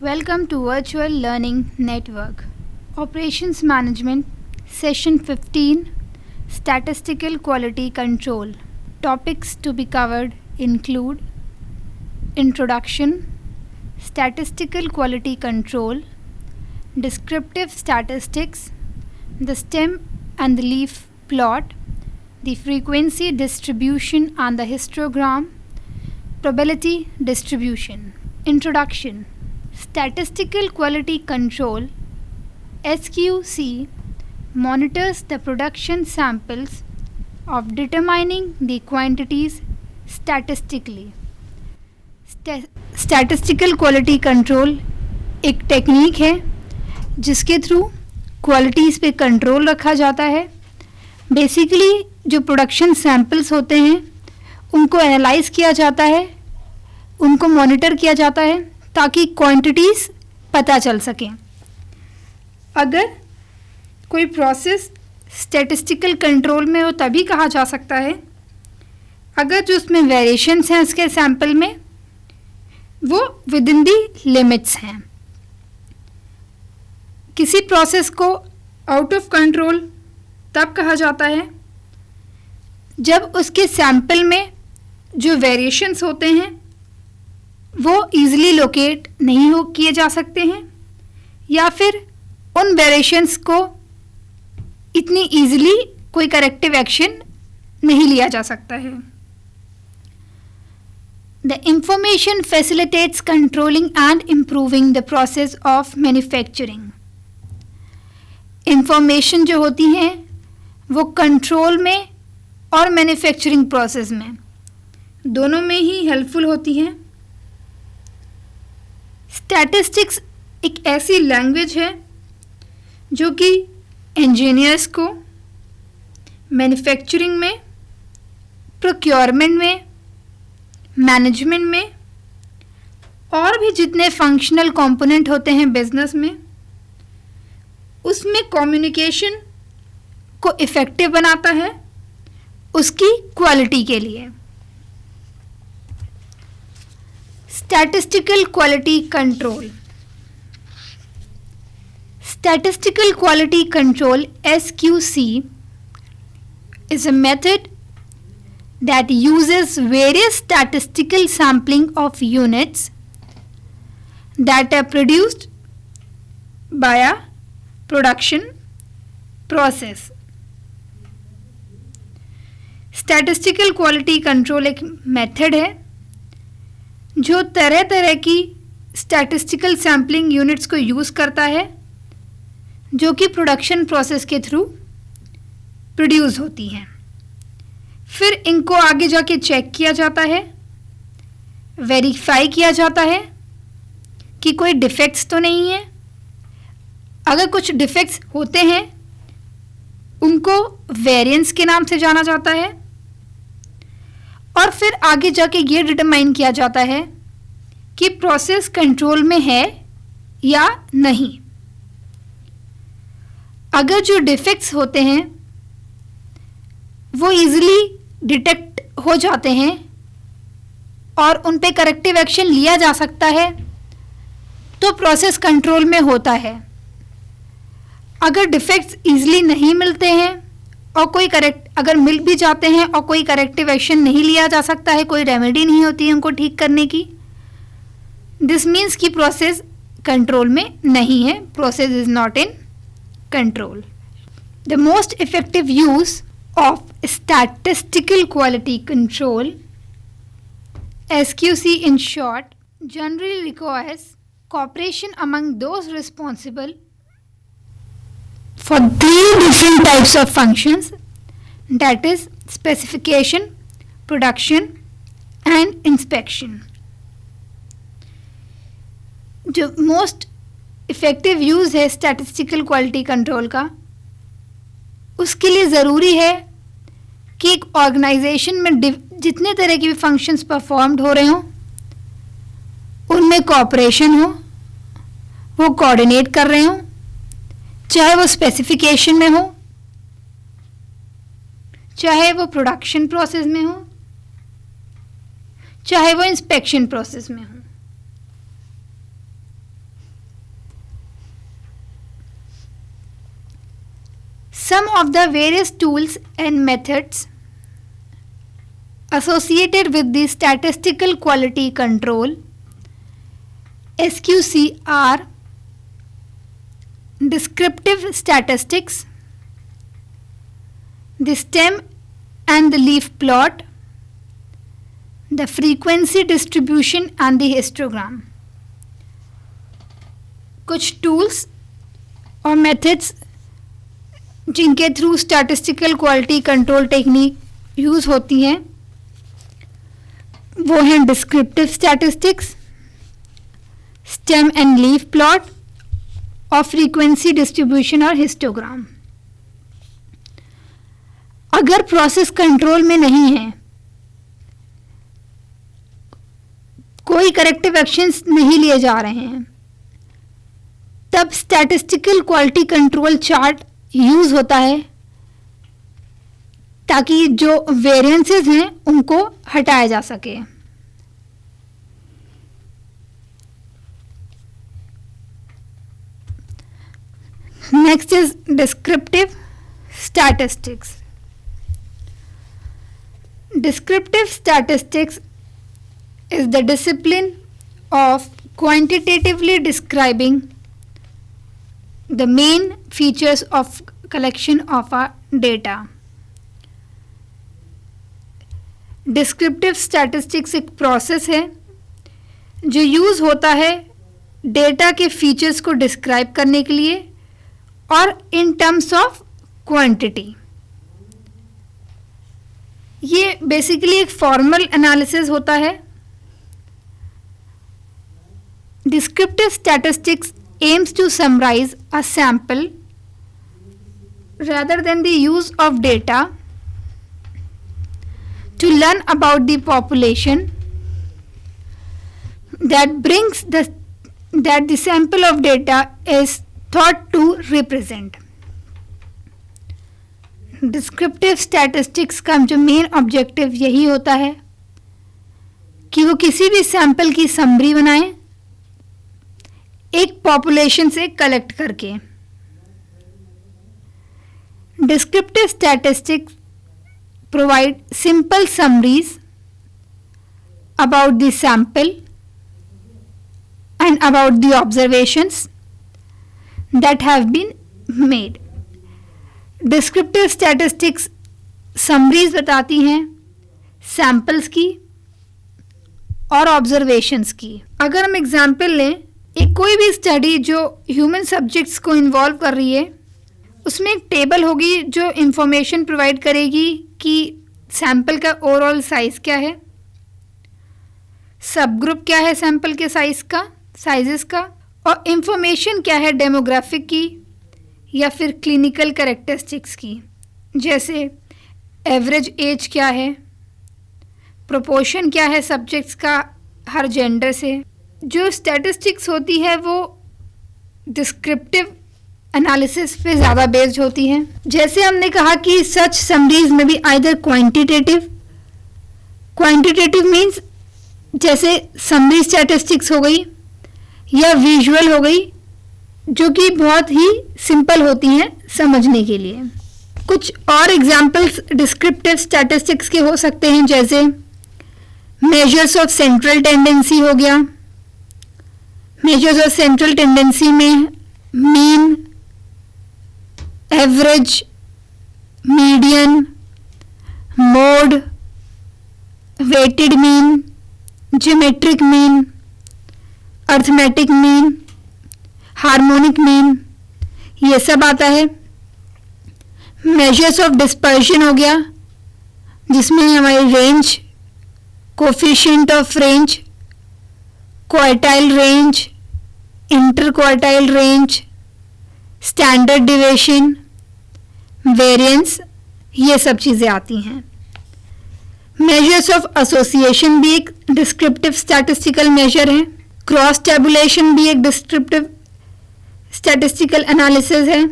Welcome to Virtual Learning Network. Operations Management, Session 15, Statistical Quality Control. Topics to be covered include Introduction, Statistical Quality Control, Descriptive Statistics, the stem and the leaf plot, the frequency distribution and the histogram, probability distribution. Introduction. Statistical Quality Control (SQC) monitors the production samples of determining the quantities statistically. Statistical Quality Control एक technique है जिसके through qualities पे control रखा जाता है. Basically जो production samples होते हैं उनको एनालाइज किया जाता है, उनको मॉनिटर किया जाता है ताकि क्वांटिटीज़ पता चल सकें. अगर कोई प्रोसेस स्टैटिस्टिकल कंट्रोल में हो तभी कहा जा सकता है अगर जो उसमें वेरिएशंस हैं उसके सैंपल में वो विद इन दी लिमिट्स हैं. किसी प्रोसेस को आउट ऑफ कंट्रोल तब कहा जाता है जब उसके सैंपल में जो वेरिएशंस होते हैं वो ईज़िली लोकेट नहीं हो किए जा सकते हैं या फिर उन वेरिएशंस को इतनी ईज़िली कोई करेक्टिव एक्शन नहीं लिया जा सकता है. The information facilitates controlling and improving the process of manufacturing. Information जो होती हैं वो कंट्रोल में और मैन्युफैक्चरिंग प्रोसेस में दोनों में ही हेल्पफुल होती हैं. स्टैटिस्टिक्स एक ऐसी लैंग्वेज है जो कि इंजीनियर्स को मैन्युफैक्चरिंग में, प्रोक्योरमेंट में, मैनेजमेंट में और भी जितने फंक्शनल कंपोनेंट होते हैं बिजनेस में उसमें कम्युनिकेशन को इफ़ेक्टिव बनाता है उसकी क्वालिटी के लिए. Statistical Quality Control. Statistical Quality Control (SQC) is a method that uses various statistical sampling of units that are produced by a production process. Statistical Quality Control एक method है जो तरह तरह की स्टैटिस्टिकल सैम्पलिंग यूनिट्स को use करता है जो कि प्रोडक्शन प्रोसेस के थ्रू प्रोड्यूस होती हैं. फिर इनको आगे जाके चेक किया जाता है, वेरीफाई किया जाता है कि कोई डिफेक्ट्स तो नहीं है. अगर कुछ डिफेक्ट्स होते हैं उनको वेरिएंस के नाम से जाना जाता है और फिर आगे जाके ये डिटरमाइन किया जाता है कि प्रोसेस कंट्रोल में है या नहीं. अगर जो डिफेक्ट्स होते हैं वो इजीली डिटेक्ट हो जाते हैं और उन पे करेक्टिव एक्शन लिया जा सकता है तो प्रोसेस कंट्रोल में होता है. अगर डिफेक्ट्स इजीली नहीं मिलते हैं और अगर मिल भी जाते हैं और कोई करेक्टिव एक्शन नहीं लिया जा सकता है, कोई रेमेडी नहीं होती है उनको ठीक करने की, दिस मीन्स कि प्रोसेस कंट्रोल में नहीं है, process is not in control. The most effective use of statistical quality control (SQC) in short generally requires cooperation among those responsible for three different types of functions, that is specification, production and inspection. जो most effective use है statistical quality control का उसके लिए ज़रूरी है कि एक organisation में जितने तरह की भी फंक्शंस परफॉर्म्ड हो रहे हों उनमें कोऑपरेशन हो, वो कोऑर्डिनेट कर रहे हों, चाहे वो स्पेसिफिकेशन में हो, चाहे वो प्रोडक्शन प्रोसेस में हो, चाहे वो इंस्पेक्शन प्रोसेस में हो. Some of the various tools and methods associated with the statistical quality control SQC are descriptive statistics, the stem and the leaf plot, the frequency distribution and the histogram. कुछ tools और methods जिनके through statistical quality control technique use होती हैं वो हैं descriptive statistics, stem and leaf plot और frequency distribution और histogram. अगर प्रोसेस कंट्रोल में नहीं है, कोई करेक्टिव एक्शंस नहीं लिए जा रहे हैं, तब statistical quality control chart use होता है ताकि जो वेरिएंसेस हैं उनको हटाया जा सके. Next is descriptive statistics. Descriptive statistics is the discipline of quantitatively describing the main features of collection of our data. Descriptive statistics एक प्रोसेस है जो यूज़ होता है डेटा के फीचर्स को डिस्क्राइब करने के लिए और इन टर्म्स ऑफ क्वांटिटी. ये बेसिकली एक फॉर्मल एनालिसिस होता है. Descriptive statistics aims to summarize a sample rather than the use of data to learn about the population that the sample of data is thought to represent. Descriptive statistics का जो main objective यही होता है कि वो किसी भी sample की समरी बनाएं एक पॉपुलेशन से कलेक्ट करके. Descriptive statistics provide simple summaries about the sample and about the observations that have been made. Descriptive statistics summaries बताती हैं सैंपल्स की और ऑब्जर्वेशंस की. अगर हम एग्जाम्पल लें, एक कोई भी स्टडी जो ह्यूमन सब्जेक्ट्स को इन्वॉल्व कर रही है उसमें एक टेबल होगी जो इंफॉर्मेशन प्रोवाइड करेगी कि सैंपल का ओवरऑल साइज़ क्या है, सब ग्रुप क्या है सैंपल के साइजेस का, और इंफॉर्मेशन क्या है डेमोग्राफिक की या फिर क्लिनिकल कैरेक्टरिस्टिक्स की, जैसे एवरेज एज क्या है, प्रोपोर्शन क्या है सब्जेक्ट्स का हर जेंडर से. जो स्टैटिस्टिक्स होती है वो डिस्क्रिप्टिव एनालिसिस पे ज़्यादा बेस्ड होती हैं. जैसे हमने कहा कि सच समरीज में भी आइदर क्वांटिटेटिव मीन्स जैसे समरी स्टैटिस्टिक्स हो गई या विजुअल हो गई जो कि बहुत ही सिंपल होती हैं समझने के लिए. कुछ और एग्जाम्पल्स डिस्क्रिप्टिव स्टैटिस्टिक्स के हो सकते हैं जैसे मेजर्स ऑफ सेंट्रल टेंडेंसी हो गया. मेजर्स ऑफ सेंट्रल टेंडेंसी में mean, average, median, mode, weighted mean, geometric mean, arithmetic mean, harmonic mean, ये सब आता है. मेजर्स ऑफ डिस्पर्शन हो गया जिसमें हमारी range, coefficient of range, quartile range, inter quartile range, standard deviation, variance, ये सब चीज़ें आती हैं. मेजर्स ऑफ एसोसिएशन भी एक डिस्क्रिप्टिव स्टैटिस्टिकल मेजर है. क्रॉस टैबुलेशन भी एक डिस्क्रिप्टिव स्टैटिस्टिकल एनालिसिस है.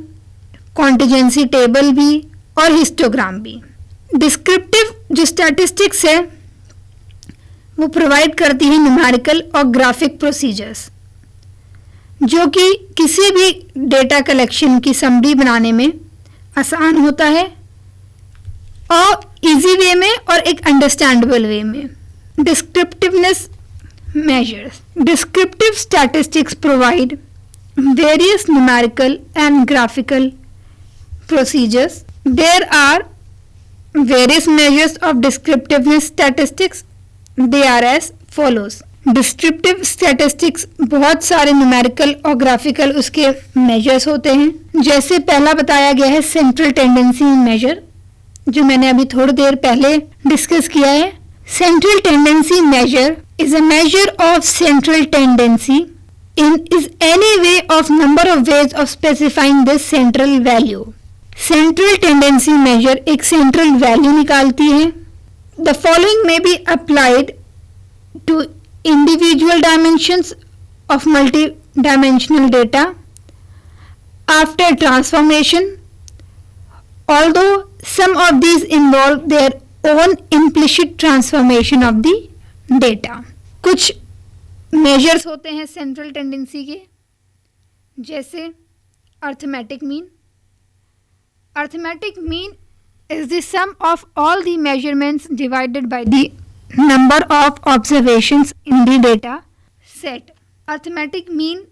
कॉन्टिजेंसी टेबल भी और हिस्टोग्राम भी. डिस्क्रिप्टिव जो स्टैटिस्टिक्स है वो प्रोवाइड करती है न्यूमेरिकल और ग्राफिक प्रोसीजर्स जो कि किसी भी डेटा कलेक्शन की समरी बनाने में आसान होता है और इजी वे में और एक अंडरस्टैंडेबल वे में। डिस्क्रिप्टिवनेस measures. Descriptive statistics provide various numerical and graphical procedures. There are various measures of descriptiveness statistics. They are as follows. Descriptive statistics बहुत सारे numerical और graphical उसके measures होते हैं। जैसे पहला बताया गया है central tendency measure, जो मैंने अभी थोड़ी देर पहले डिस्कस किया है। Central tendency measure is a measure of central tendency is any way of number of ways of specifying this central value. Central tendency measure एक central value निकालती है। The following may be applied to individual dimensions of multi-dimensional data after transformation, although some of these involve their own implicit transformation of the data. कुछ measures होते हैं central tendency के, जैसे arithmetic mean. Arithmetic mean is the sum of all the measurements divided by the number of observations in the data set. Arithmetic mean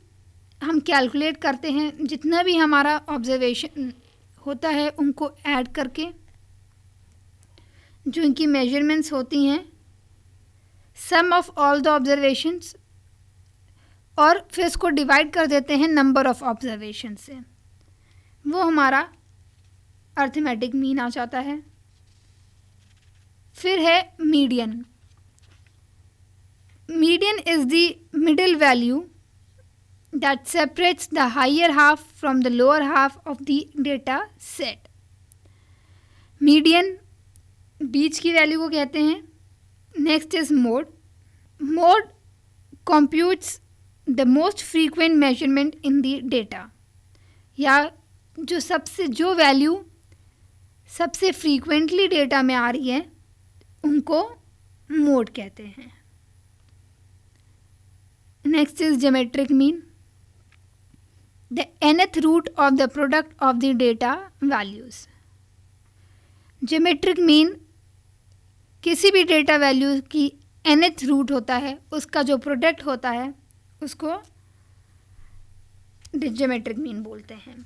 हम calculate करते हैं जितना भी हमारा observation होता है उनको ऐड करके, जो इनकी मेजरमेंट्स होती हैं, सम ऑफ ऑल द ऑब्जर्वेशंस, और फिर इसको डिवाइड कर देते हैं नंबर ऑफ ऑब्जर्वेशन से, वो हमारा अर्थमेटिक मीन आ जाता है। फिर है median. Median is the middle value that separates the higher half from the lower half of the data set. Median बीच की वैल्यू को कहते हैं। Next is mode. Mode computes the most frequent measurement in the data, या जो value सबसे frequently data में आ रही है उनको मोड कहते हैं। Next is geometric mean. The nth root of the product of the data values. Geometric mean किसी भी डेटा वैल्यू की nth रूट होता है, उसका जो प्रोडक्ट होता है उसको ज्योमेट्रिक मीन बोलते हैं।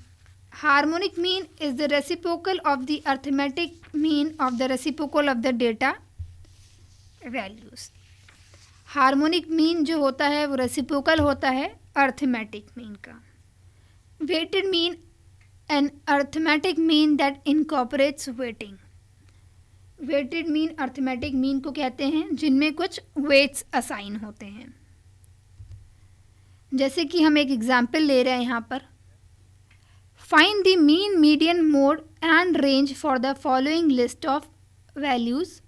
Harmonic mean is the reciprocal of the arithmetic mean of the reciprocal of the data values. Harmonic mean जो होता है वो रेसिप्रोकल होता है अर्थमेटिक मीन का। Weighted mean an arithmetic mean that incorporates weighting. Weighted mean arithmetic mean को कहते हैं जिनमें कुछ weights assign होते हैं। जैसे कि हम एक एग्जाम्पल ले रहे हैं यहाँ पर। Find the mean, median, mode and range for the following list of values.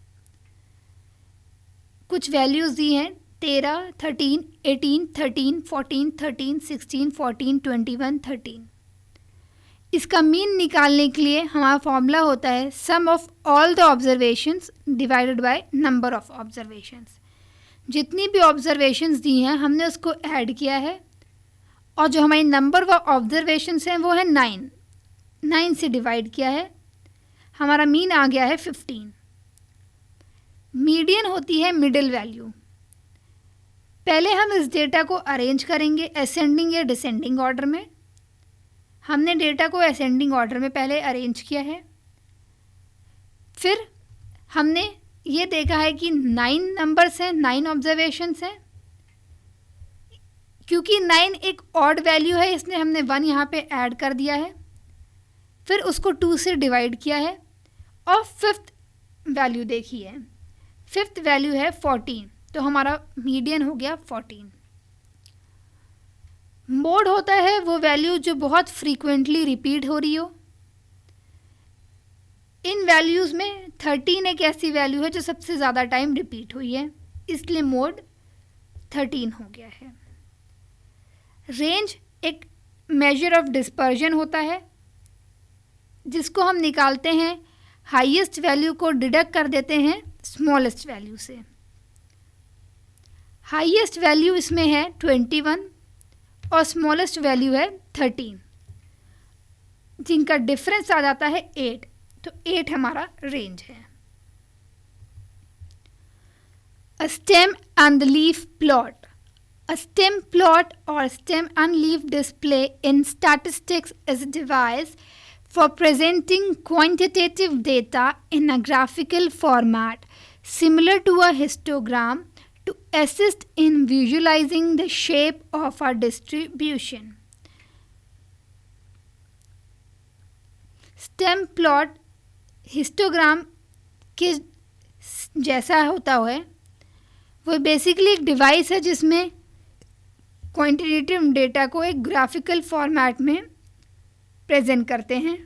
कुछ वैल्यूज दी हैं 13, 13, 18, 13, 14, 13, 16, 14, 21, 13। इसका मीन निकालने के लिए हमारा फॉर्मूला होता है sum of all the observations divided by number of observations. जितनी भी ऑब्जर्वेशंस दी हैं हमने उसको ऐड किया है, और जो हमारी नंबर ऑफ ऑब्जर्वेशंस हैं वो है 9 से डिवाइड किया है, हमारा मीन आ गया है 15। मीडियन होती है मिडिल वैल्यू। पहले हम इस डेटा को अरेंज करेंगे असेंडिंग या डिसेंडिंग ऑर्डर में। हमने डेटा को असेंडिंग ऑर्डर में पहले अरेंज किया है। फिर हमने ये देखा है कि 9 नंबर्स हैं, 9 ऑब्जर्वेशंस हैं। क्योंकि 9 एक ऑड वैल्यू है इसलिए हमने 1 यहाँ पे ऐड कर दिया है। फिर उसको 2 से डिवाइड किया है और 5th वैल्यू देखी है। 5th वैल्यू है 14, तो हमारा मीडियन हो गया 14। मोड होता है वो वैल्यू जो बहुत फ्रीक्वेंटली रिपीट हो रही हो। इन वैल्यूज़ में 13 एक ऐसी वैल्यू है जो सबसे ज़्यादा टाइम रिपीट हुई है, इसलिए मोड 13 हो गया है। रेंज एक मेजर ऑफ डिस्पर्जन होता है जिसको हम निकालते हैं हाईएस्ट वैल्यू को डिडक्ट कर देते हैं स्मॉलेस्ट वैल्यू से। हाईएस्ट वैल्यू इसमें है 21 और स्मॉलेस्ट वैल्यू है 13। जिनका डिफरेंस आ जाता है 8, तो 8 हमारा रेंज है। A stem and leaf plot. A stem plot or stem and leaf display in statistics is a device for presenting quantitative data in a graphical format similar to a histogram to assist in visualizing the shape of a distribution. Stem plot histogram के जैसा होता है, वो basically एक device है जिसमें quantitative data को एक ग्राफिकल फॉर्मेट में प्रेजेंट करते हैं।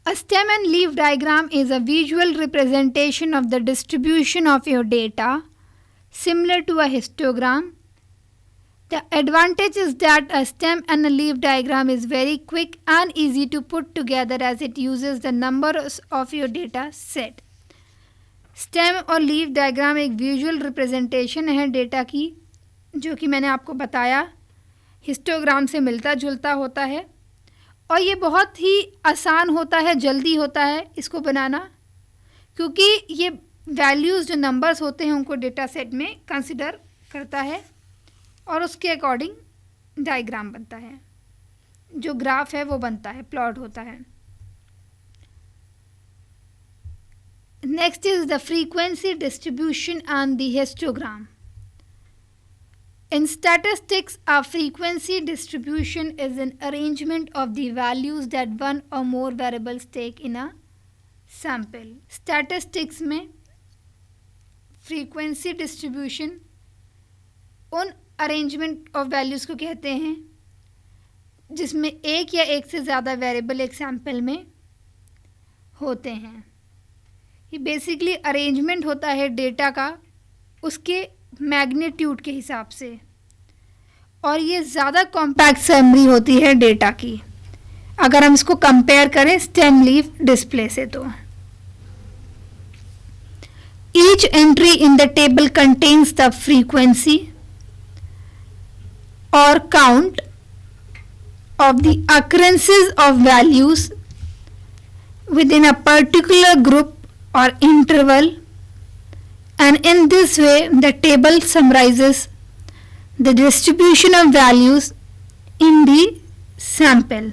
A stem and leaf diagram is a visual representation of the distribution of your data, similar to a histogram. The advantage is that a stem and a leaf diagram is very quick and easy to put together as it uses the numbers of your data set. Stem और leaf diagram एक visual representation है data की, जो कि मैंने आपको बताया histogram से मिलता जुलता होता है, और ये बहुत ही आसान होता है, जल्दी होता है इसको बनाना, क्योंकि ये वैल्यूज़ जो नंबर्स होते हैं उनको डेटा सेट में कंसिडर करता है और उसके अकॉर्डिंग डायग्राम बनता है, जो ग्राफ है वो बनता है, प्लॉट होता है। Next is the frequency distribution and the histogram. In statistics, a frequency distribution is an arrangement of the values that one or more variables take in a sample. Statistics में frequency distribution उन arrangement of values को कहते हैं जिसमें एक या एक से ज़्यादा वेरिएबल एक सैम्पल में होते हैं। ये बेसिकली अरेंजमेंट होता है डेटा का उसके मैग्नीट्यूड के हिसाब से, और ये ज़्यादा कॉम्पैक्ट समरी होती है डेटा की अगर हम इसको कंपेयर करें स्टेम लीफ डिस्प्ले से। तो each entry in the table contains the frequency और count of the occurrences of values within a particular group or interval, and in this way the table summarizes the distribution of values in the sample.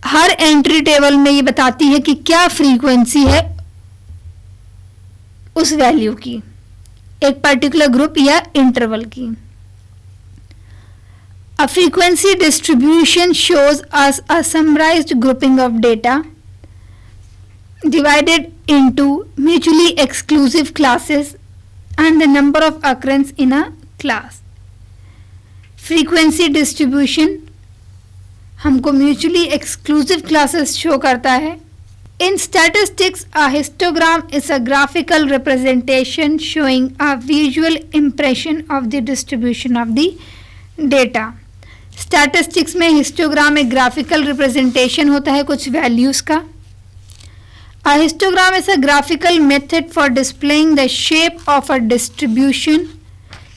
Her entry table में ये बताती है कि क्या frequency है उस value की, एक पर्टिकुलर ग्रुप या इंटरवल की। A frequency distribution shows us a summarized grouping of data divided into mutually exclusive classes and the number of occurrence in a class. Frequency distribution हमको mutually exclusive classes show करता है। In statistics, a histogram is a graphical representation showing a visual impression of the distribution of the data. Statistics में histogram एक graphical representation होता है कुछ values का। A histogram is a graphical method for displaying the shape of a distribution.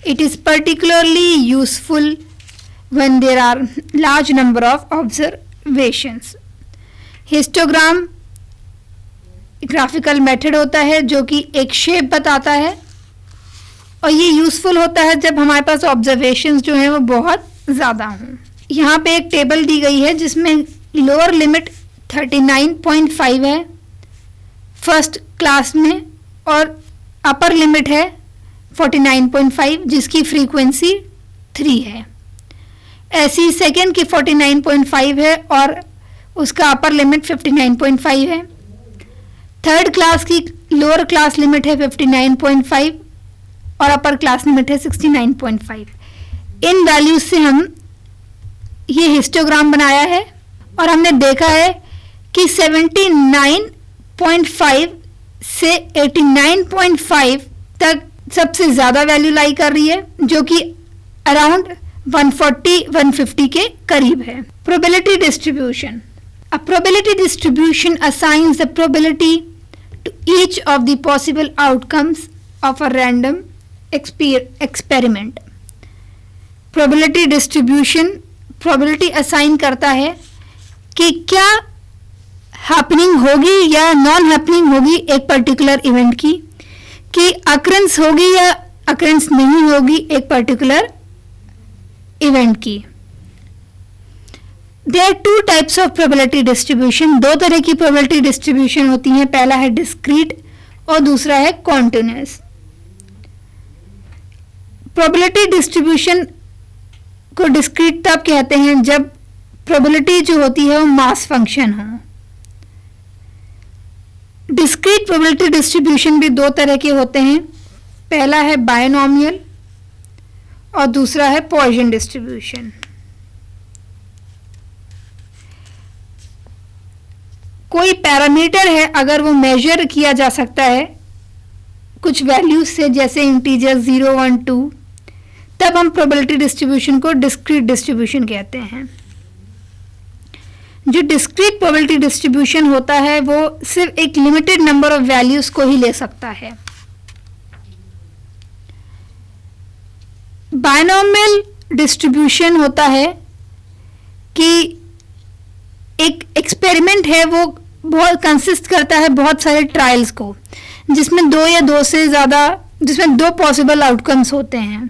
It is particularly useful when there are large number of observations. Histogram graphical method होता है जो कि एक शेप बताता है, और ये यूज़फुल होता है जब हमारे पास ऑब्जर्वेशंस जो हैं वो बहुत ज़्यादा हूँ। यहाँ पे एक टेबल दी गई है जिसमें लोअर लिमिट 39.5 है फर्स्ट क्लास में, और अपर लिमिट है 49.5 जिसकी फ्रीक्वेंसी 3 है। ऐसी सेकेंड की 49.5 है और उसका अपर लिमिट 59.5 है। थर्ड क्लास की लोअर क्लास लिमिट है 59.5 और अपर क्लास लिमिट है 69.5। इन वैल्यूज से हम ये हिस्टोग्राम बनाया है और हमने देखा है कि 79.5 से 89.5 तक सबसे ज़्यादा वैल्यू लाई कर रही है, जो कि अराउंड 140-150 के करीब है। Probability distribution. A probability distribution assigns the probability to each of the possible outcomes of a random experiment. Probability distribution probability assign करता है कि क्या हैपनिंग होगी या नॉन हैपनिंग होगी एक पर्टिकुलर इवेंट की, कि अकरेंस होगी या अकरेंस नहीं होगी एक पर्टिकुलर इवेंट की। There are two types of probability distribution, दो तरह की प्रोबेबिलिटी डिस्ट्रीब्यूशन होती है, पहला है डिस्क्रीट और दूसरा है कॉन्टिन्यूअस। प्रोबेबिलिटी डिस्ट्रीब्यूशन को डिस्क्रीट तब कहते हैं जब प्रोबेबिलिटी जो होती है वो मास फंक्शन हो। डिस्क्रीट प्रोबेबिलिटी डिस्ट्रीब्यूशन भी दो तरह के होते हैं, पहला है बायनॉमियल और दूसरा है पॉइसन डिस्ट्रीब्यूशन। कोई पैरामीटर है, अगर वो मेजर किया जा सकता है कुछ वैल्यूज से, जैसे इंटीजर 0, 1, 2, तब हम प्रोबेबिलिटी डिस्ट्रीब्यूशन को डिस्क्रीट डिस्ट्रीब्यूशन कहते हैं। जो डिस्क्रीट प्रोबेबिलिटी डिस्ट्रीब्यूशन होता है वो सिर्फ एक लिमिटेड नंबर ऑफ वैल्यूज को ही ले सकता है। बायनॉमियल डिस्ट्रीब्यूशन होता है कि एक एक्सपेरिमेंट है, वो बहुत कंसिस्ट करता है बहुत सारे ट्रायल्स को, जिसमें दो या दो से ज़्यादा, जिसमें दो पॉसिबल आउटकम्स होते हैं,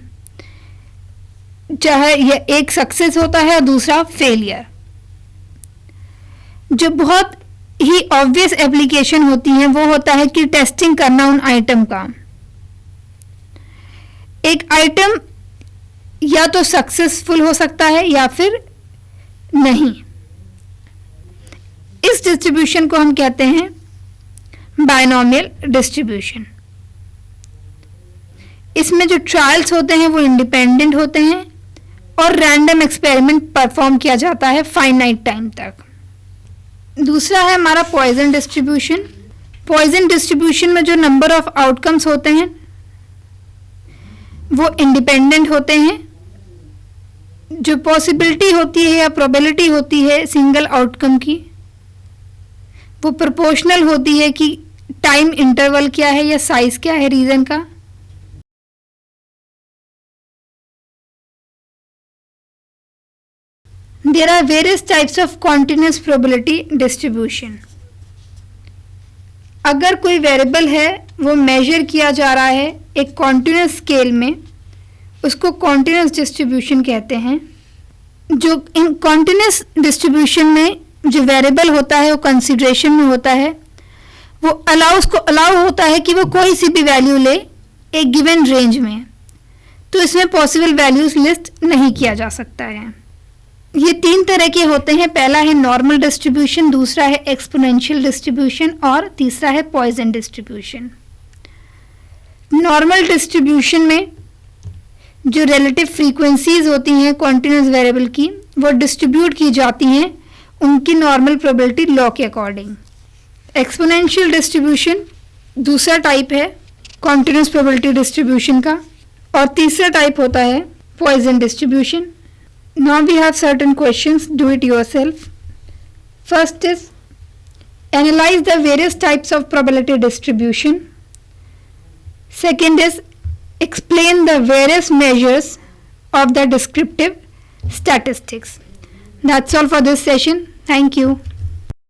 चाहे ये एक सक्सेस होता है और दूसरा फेलियर। जो बहुत ही ऑब्वियस एप्लीकेशन होती है वो होता है कि टेस्टिंग करना उन आइटम का। एक आइटम या तो सक्सेसफुल हो सकता है या फिर नहीं। इस डिस्ट्रीब्यूशन को हम कहते हैं बायनॉमियल डिस्ट्रीब्यूशन। इसमें जो ट्रायल्स होते हैं वो इंडिपेंडेंट होते हैं और रैंडम एक्सपेरिमेंट परफॉर्म किया जाता है फाइनाइट टाइम तक। दूसरा है हमारा पॉइसन डिस्ट्रीब्यूशन। पॉइसन डिस्ट्रीब्यूशन में जो नंबर ऑफ आउटकम्स होते हैं वो इंडिपेंडेंट होते हैं। जो पॉसिबिलिटी होती है या प्रोबेबिलिटी होती है सिंगल आउटकम की, वो प्रोपोर्शनल होती है कि टाइम इंटरवल क्या है या साइज क्या है रीजन का। There are various types of continuous probability distribution. अगर कोई वेरिएबल है वो मेजर किया जा रहा है एक कॉन्टिन्यूस स्केल में, उसको कॉन्टिन्यूस डिस्ट्रीब्यूशन कहते हैं। जो इन कॉन्टिन्यूस डिस्ट्रीब्यूशन में जो वेरिएबल होता है वो कंसिडरेशन में होता है, वो उसको अलाउ होता है कि वो कोई सी भी वैल्यू ले एक गिवन रेंज में, तो इसमें पॉसिबल वैल्यूज लिस्ट नहीं किया जा सकता है। ये तीन तरह के होते हैं, पहला है नॉर्मल डिस्ट्रीब्यूशन, दूसरा है एक्सपोनेंशियल डिस्ट्रीब्यूशन और तीसरा है पॉइसन डिस्ट्रीब्यूशन। नॉर्मल डिस्ट्रीब्यूशन में जो रिलेटिव फ्रीक्वेंसीज होती हैं कॉन्टिन्यूस वेरिएबल की, वो डिस्ट्रीब्यूट की जाती हैं उनकी नॉर्मल प्रोबेबिलिटी लॉ के अकॉर्डिंग। एक्सपोनेंशियल डिस्ट्रीब्यूशन दूसरा टाइप है कॉन्टिन्यूस प्रोबेबिलिटी डिस्ट्रीब्यूशन का, और तीसरा टाइप होता है Poisson distribution. Now we have certain questions, do it yourself. First is analyze the various types of probability distribution. Second is explain the various measures of the descriptive statistics. That's all for this session. Thank you.